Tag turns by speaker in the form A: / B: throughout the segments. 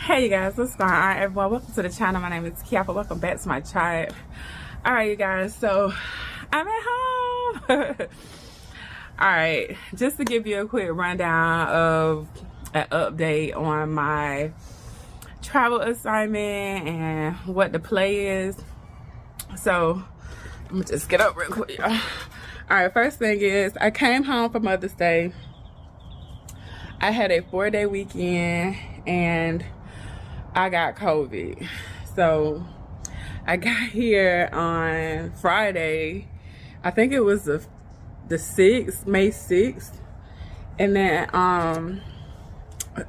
A: Hey you guys, what's going on everyone? Welcome to the channel. My name is Kiapa. Welcome back to my tribe. Alright you guys, so I'm at home. Alright, just to give you a quick rundown of an update on my travel assignment and what the play is. So I'm gonna just get up real quick, y'all. Alright, first thing is I came home for Mother's Day. I had a 4-day weekend and I got COVID. So I got here on Friday. I think it was the 6th, May 6th. And then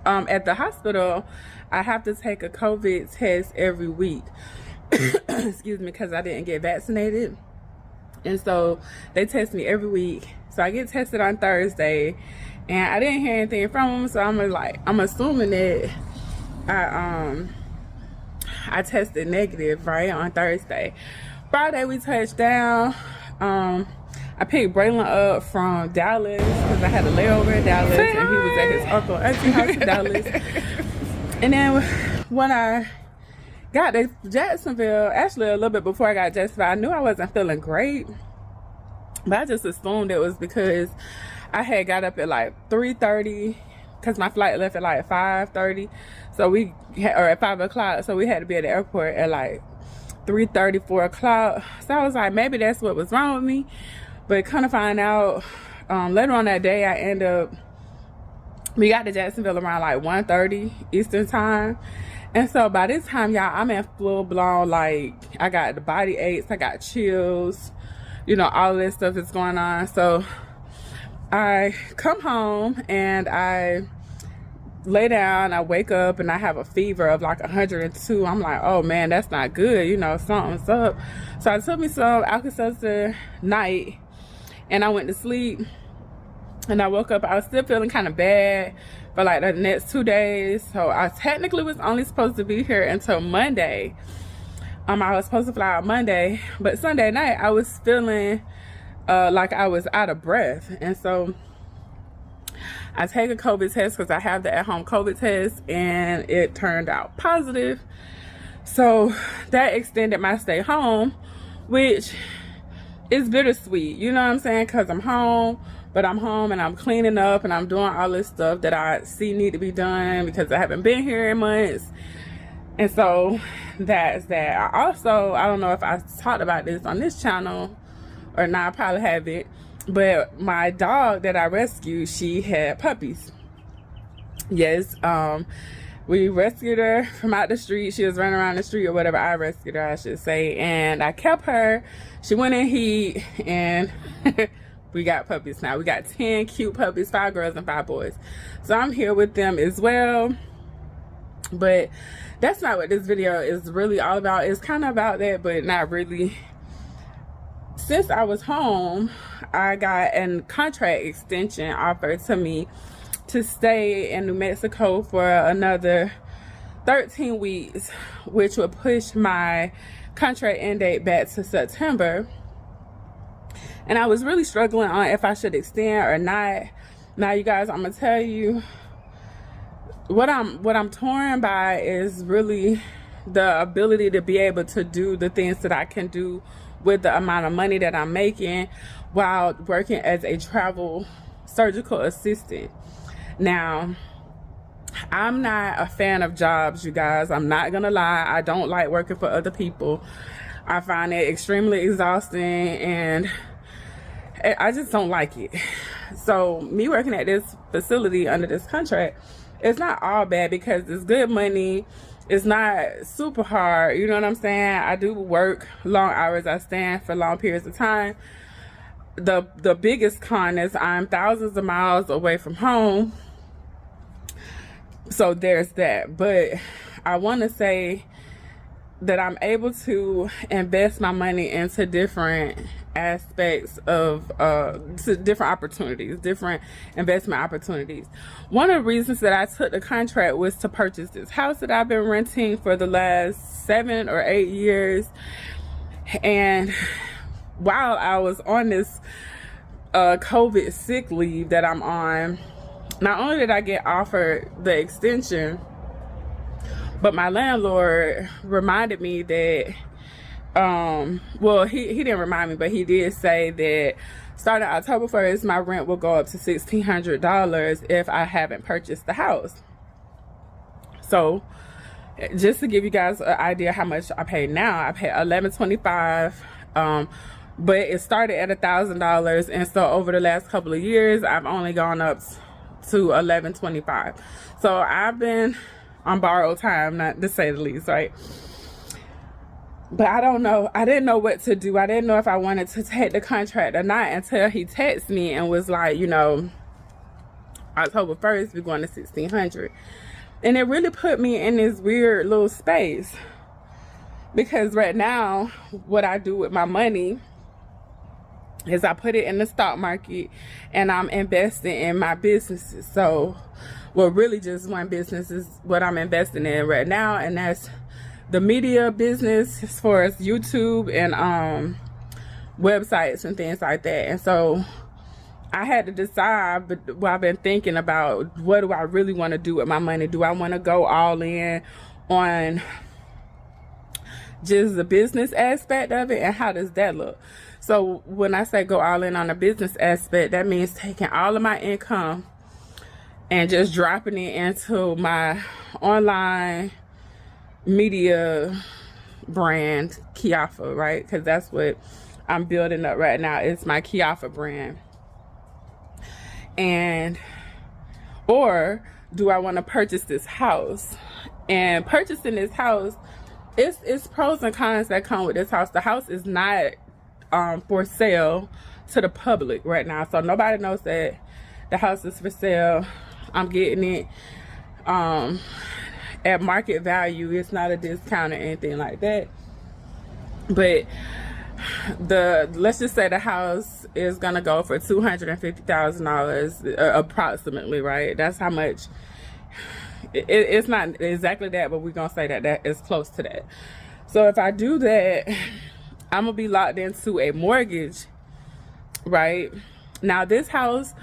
A: at the hospital, I have to take a COVID test every week. Excuse me, because I didn't get vaccinated. And so they test me every week. So I get tested on Thursday and I didn't hear anything from them. So I'm assuming that I tested negative right on Thursday. Friday we touched down. I picked Braylon up from Dallas because I had a layover in Dallas and he was at his uncle auntie house in Dallas. And then when I got to Jacksonville, actually a little bit before I got to Jacksonville, I knew I wasn't feeling great, but I just assumed it was because I had got up at like 3:30 because my flight left at like 5:30. So or at 5 o'clock. So we had to be at the airport at like 3:30, 4 o'clock. So I was like, maybe that's what was wrong with me. But kind of find out later on that day, we got to Jacksonville around like 1:30 Eastern time. And so by this time, y'all, I'm in full blown, like, I got the body aches, I got chills, you know, all of this stuff is going on. So I come home and I lay down, I wake up and I have a fever of like 102. I'm like, oh man, that's not good, you know, something's up. So I took me some Alka-Seltzer night and I went to sleep. And I woke up, I was still feeling kind of bad for like the next 2 days. So I technically was only supposed to be here until Monday. I was supposed to fly out Monday, but Sunday night I was feeling like I was out of breath. And so I take a COVID test because I have the at-home COVID test and it turned out positive. So that extended my stay home, which is bittersweet, you know what I'm saying? Because I'm home, but I'm home and I'm cleaning up and I'm doing all this stuff that I see need to be done because I haven't been here in months. And so that's that. I don't know if I talked about this on this channel or not, I probably haven't, but my dog that I rescued, she had puppies. Yes, we rescued her from out the street. She was running around the street or whatever. I rescued her, I should say, and I kept her. She went in heat and we got puppies now. We got 10 cute puppies, 5 girls and 5 boys. So I'm here with them as well. But that's not what this video is really all about. It's kind of about that, but not really. Since I was home, I got a contract extension offered to me to stay in New Mexico for another 13 weeks, which would push my contract end date back to September. And I was really struggling on if I should extend or not. Now you guys, I'm gonna tell you what I'm torn by is really the ability to be able to do the things that I can do with the amount of money that I'm making while working as a travel surgical assistant. Now, I'm not a fan of jobs, you guys. I'm not gonna lie. I don't like working for other people. I find it extremely exhausting and I just don't like it. So me working at this facility under this contract, it's not all bad because it's good money. It's not super hard, you know what I'm saying? I do work long hours. I stand for long periods of time. The biggest con is I'm thousands of miles away from home. So there's that. But I want to say that I'm able to invest my money into different aspects of different opportunities, different investment opportunities. One of the reasons that I took the contract was to purchase this house that I've been renting for the last 7 or 8 years. And while I was on this COVID sick leave that I'm on, not only did I get offered the extension, But my landlord reminded me that, well, he didn't remind me, but he did say that starting October 1st, my rent will go up to $1,600 if I haven't purchased the house. So just to give you guys an idea how much I pay now, I pay $1,125, but it started at $1,000, and so over the last couple of years I've only gone up to $1,125. So I've been on borrowed time, not to say the least, right? But I don't know, I didn't know what to do. I didn't know if I wanted to take the contract or not until he texted me and was like, you know, October 1st we're going to $1,600. And it really put me in this weird little space, because right now what I do with my money is I put it in the stock market and I'm investing in my businesses. So, well, really just one business is what I'm investing in right now, and that's the media business as far as YouTube and websites and things like that. And so I had to decide, but well, I've been thinking about, what do I really want to do with my money? Do I want to go all in on just the business aspect of it, and how does that look? So when I say go all in on the business aspect, that means taking all of my income and just dropping it into my online media brand, Kiafa, right? Because that's what I'm building up right now. It's my Kiafa brand. And or do I want to purchase this house? And purchasing this house, it's pros and cons that come with this house. The house is not for sale to the public right now, so nobody knows that the house is for sale. I'm getting it at market value. It's not a discount or anything like that. But let's just say the house is gonna go for $250,000 approximately, right? That's how much. It's not exactly that, but we're gonna say that is close to that. So if I do that, I'm gonna be locked into a mortgage, right? Now this house,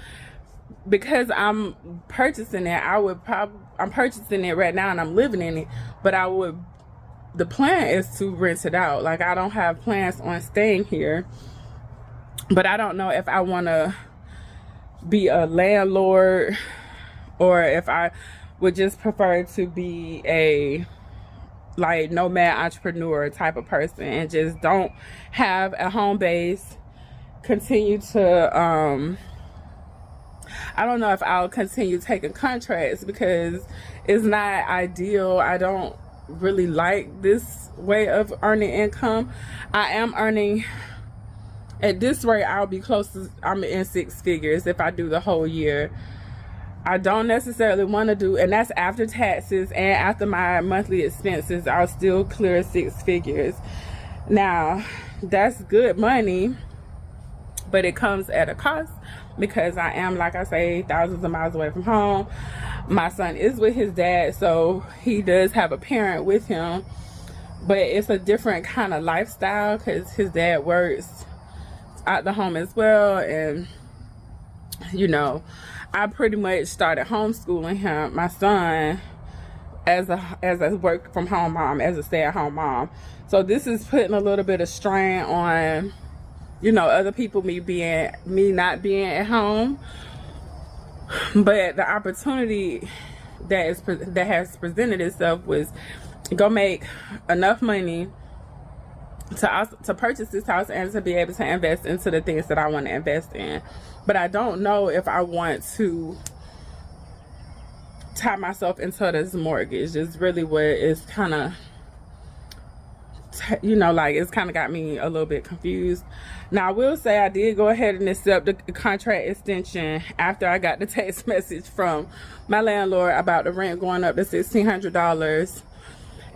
A: because I'm purchasing it, I'm purchasing it right now and I'm living in it, but the plan is to rent it out. Like, I don't have plans on staying here, but I don't know if I want to be a landlord or if I would just prefer to be a like nomad entrepreneur type of person and just don't have a home base, continue to I don't know if I'll continue taking contracts because it's not ideal. I don't really like this way of earning income. I am earning, at this rate, I'll be close to, I'm in six figures if I do the whole year. I don't necessarily want to do, and that's after taxes and after my monthly expenses, I'll still clear six figures. Now, that's good money, but it comes at a cost because I am, like I say, thousands of miles away from home. My son is with his dad, so he does have a parent with him, but it's a different kind of lifestyle because his dad works out the home as well. And you know, I pretty much started homeschooling him, my son, as a work from home mom, as a stay-at-home mom. So this is putting a little bit of strain on, you know, other people, me not being at home. But the opportunity that has presented itself was go make enough money to purchase this house and to be able to invest into the things that I want to invest in. But I don't know if I want to tie myself into this mortgage. It's really what is kind of, you know, like, it's kind of got me a little bit confused. Now, I will say I did go ahead and accept the contract extension after I got the text message from my landlord about the rent going up to $1,600.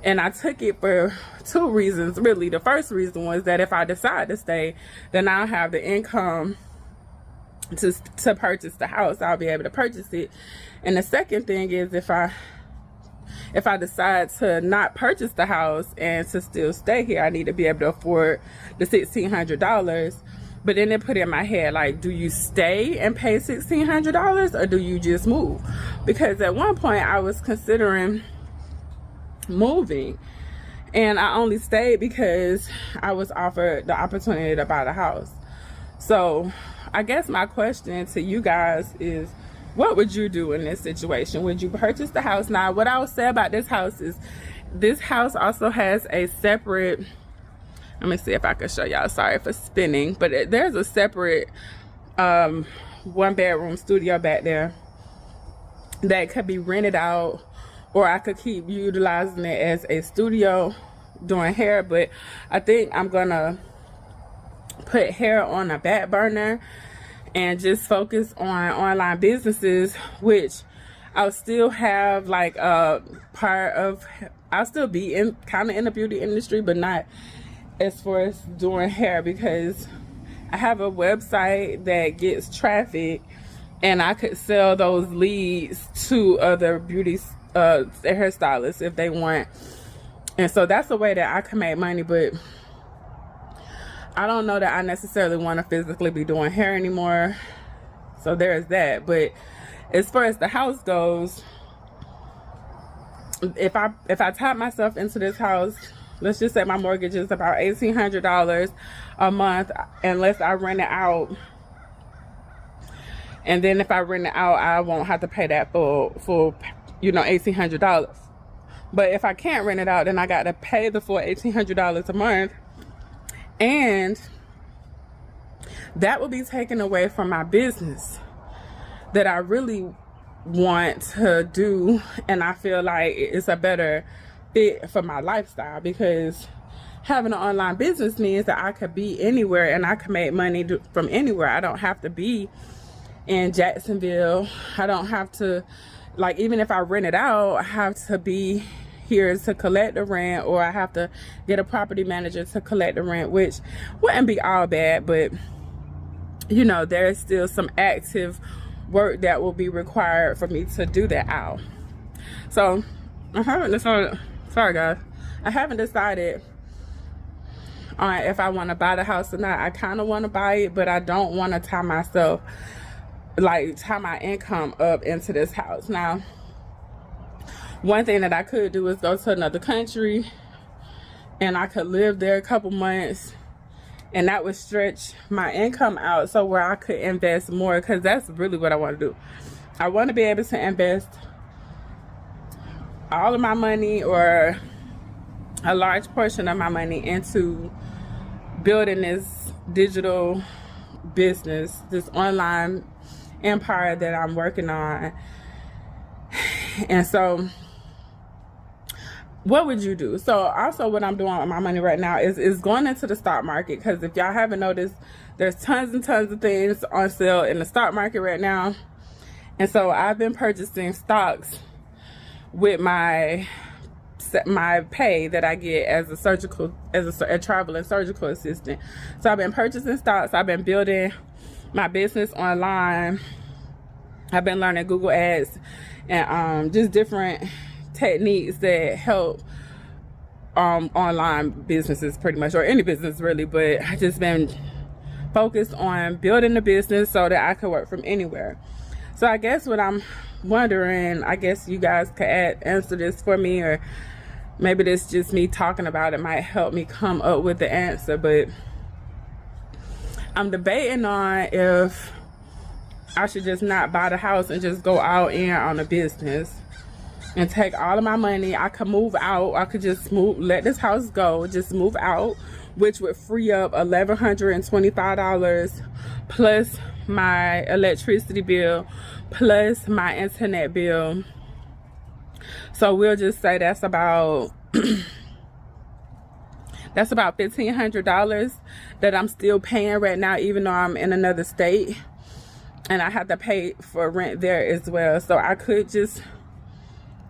A: And I took it for two reasons, really. The first reason was that if I decide to stay, then I'll have the income to purchase the house. I'll be able to purchase it. And the second thing is if I decide to not purchase the house and to still stay here, I need to be able to afford the $1,600. But then it put in my head, like, do you stay and pay $1,600 or do you just move? Because at one point I was considering moving. And I only stayed because I was offered the opportunity to buy the house. So I guess my question to you guys is, what would you do in this situation? Would you purchase the house? Now, what I would say about this house is, this house also has a separate, let me see if I can show y'all, sorry for spinning, but there's a separate 1-bedroom studio back there that could be rented out, or I could keep utilizing it as a studio doing hair. But I think I'm gonna put hair on a back burner and just focus on online businesses, which I'll still have like a part of, I'll still be in kind of in the beauty industry, but not as far as doing hair, because I have a website that gets traffic and I could sell those leads to other beauty hairstylists if they want. And so that's a way that I can make money, but I don't know that I necessarily want to physically be doing hair anymore. So there's that. But as far as the house goes, if I tie myself into this house, let's just say my mortgage is about $1,800 a month, unless I rent it out. And then if I rent it out, I won't have to pay that full, you know, $1,800. But if I can't rent it out, then I got to pay the full $1,800 a month. And that will be taken away from my business that I really want to do. And I feel like it's a better fit for my lifestyle, because having an online business means that I could be anywhere and I can make money from anywhere. I don't have to be in Jacksonville. I don't have to, like, even if I rent it out, I have to be here to collect the rent, or I have to get a property manager to collect the rent, which wouldn't be all bad, but you know, there's still some active work that will be required for me to do that out. So I haven't decided, sorry guys, I haven't decided on if I want to buy the house or not. I kind of want to buy it, but I don't want to tie my income up into this house. Now, one thing that I could do is go to another country and I could live there a couple months, and that would stretch my income out so where I could invest more, because that's really what I want to do. I want to be able to invest all of my money, or a large portion of my money, into building this digital business, this online empire that I'm working on. And so what would you do? So also what I'm doing with my money right now is going into the stock market, because if y'all haven't noticed, there's tons and tons of things on sale in the stock market right now. And so I've been purchasing stocks with my pay that I get as a traveling surgical assistant. So I've been purchasing stocks. I've been building my business online. I've been learning Google Ads and just different techniques that help online businesses, pretty much, or any business really. But I just been focused on building the business so that I could work from anywhere. So I guess what I'm wondering, I guess you guys could answer this for me, or maybe this just me talking about it might help me come up with the answer. But I'm debating on if I should just not buy the house and just go all in on the business and take all of my money. I could move out. I could just let this house go, just move out, which would free up $1,125 plus my electricity bill plus my internet bill. So we'll just say that's about $1,500 that I'm still paying right now, even though I'm in another state and I have to pay for rent there as well. So I could just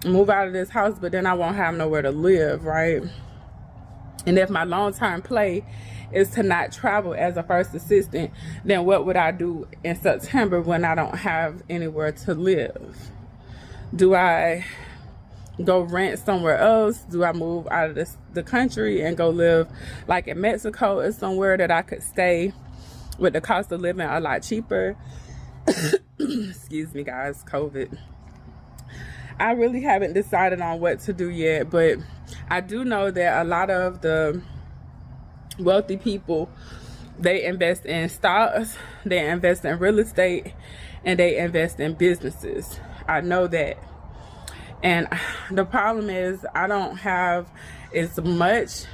A: move out of this house, but then I won't have nowhere to live, right? And if my long-term play is to not travel as a first assistant, then what would I do in September when I don't have anywhere to live? Do I go rent somewhere else? Do I move out of the country and go live like in Mexico or somewhere that I could stay with the cost of living a lot cheaper? Excuse me guys, COVID. I really haven't decided on what to do yet, but I do know that a lot of the wealthy people, they invest in stocks, they invest in real estate, and they invest in businesses. I know that. And the problem is I don't have as much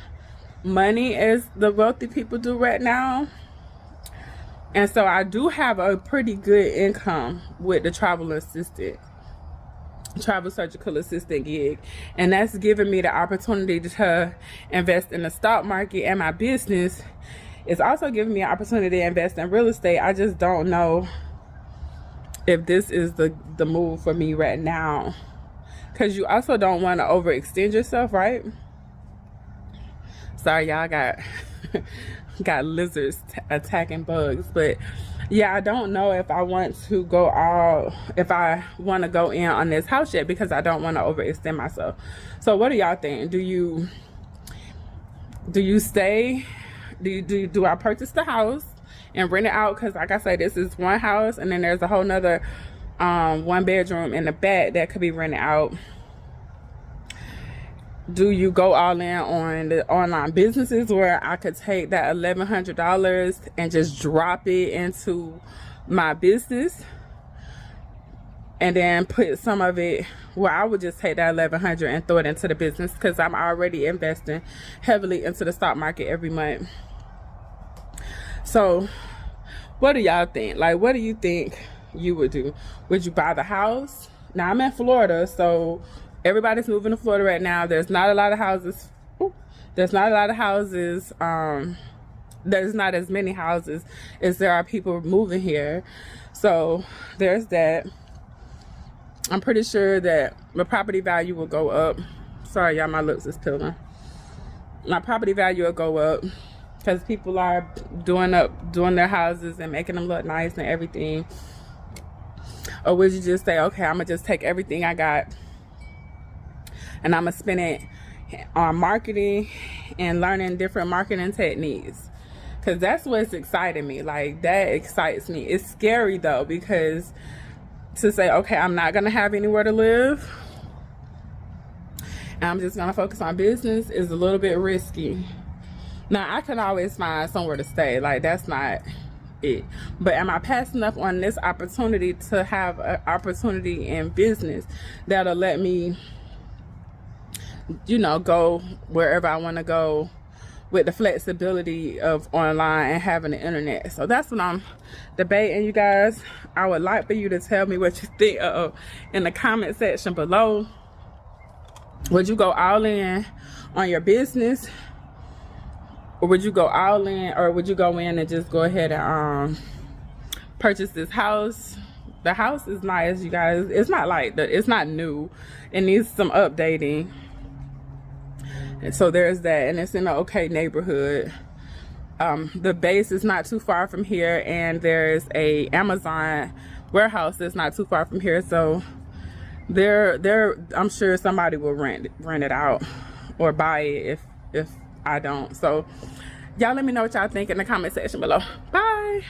A: money as the wealthy people do right now. And so I do have a pretty good income with the travel surgical assistant gig, and that's giving me the opportunity to invest in the stock market, and my business is also giving me an opportunity to invest in real estate. I just don't know if this is the move for me right now, because you also don't want to overextend yourself, right? Sorry, y'all, got lizards attacking bugs. But yeah, I don't know if I want to go in on this house yet, because I don't want to overextend myself. So what do y'all think? Do you stay? Do I purchase the house and rent it out? Because like I said, this is one house, and then there's a whole nother 1 bedroom in the back that could be rented out. Do you go all in on the online businesses, where I could take that $1,100 and just drop it into my business, and then put some of it, well, I would just take that $1,100 and throw it into the business, because I'm already investing heavily into the stock market every month. So what do y'all think? Like, what do you think you would do? Would you buy the house? Now, I'm in Florida, so everybody's moving to Florida right now. There's not a lot of houses. There's not a lot of houses. There's not as many houses as there are people moving here. So there's that. I'm pretty sure that my property value will go up. Sorry, y'all, my lips is peeling. My property value will go up, because people are doing their houses and making them look nice and everything. Or would you just say, okay, I'm gonna just take everything I got and I'm gonna spend it on marketing and learning different marketing techniques? Because that's what's exciting me. Like, that excites me. It's scary though, because to say, okay, I'm not gonna have anywhere to live and I'm just gonna focus on business is a little bit risky. Now, I can always find somewhere to stay. Like, that's not it. But am I passing up on this opportunity to have an opportunity in business that'll let me, you know, go wherever I want to go with the flexibility of online and having the internet? So that's what I'm debating, you guys. I would like for you to tell me what you think in the comment section below. Would you go all in on your business, or would you go all in, or would you go in and just go ahead and purchase this house? The house is nice, you guys. It's not like it's not new. It needs some updating. And so there's that, and it's in an okay neighborhood. The base is not too far from here, and there's a Amazon warehouse that's not too far from here. So I'm sure somebody will rent it out or buy it if I don't. So y'all let me know what y'all think in the comment section below. Bye.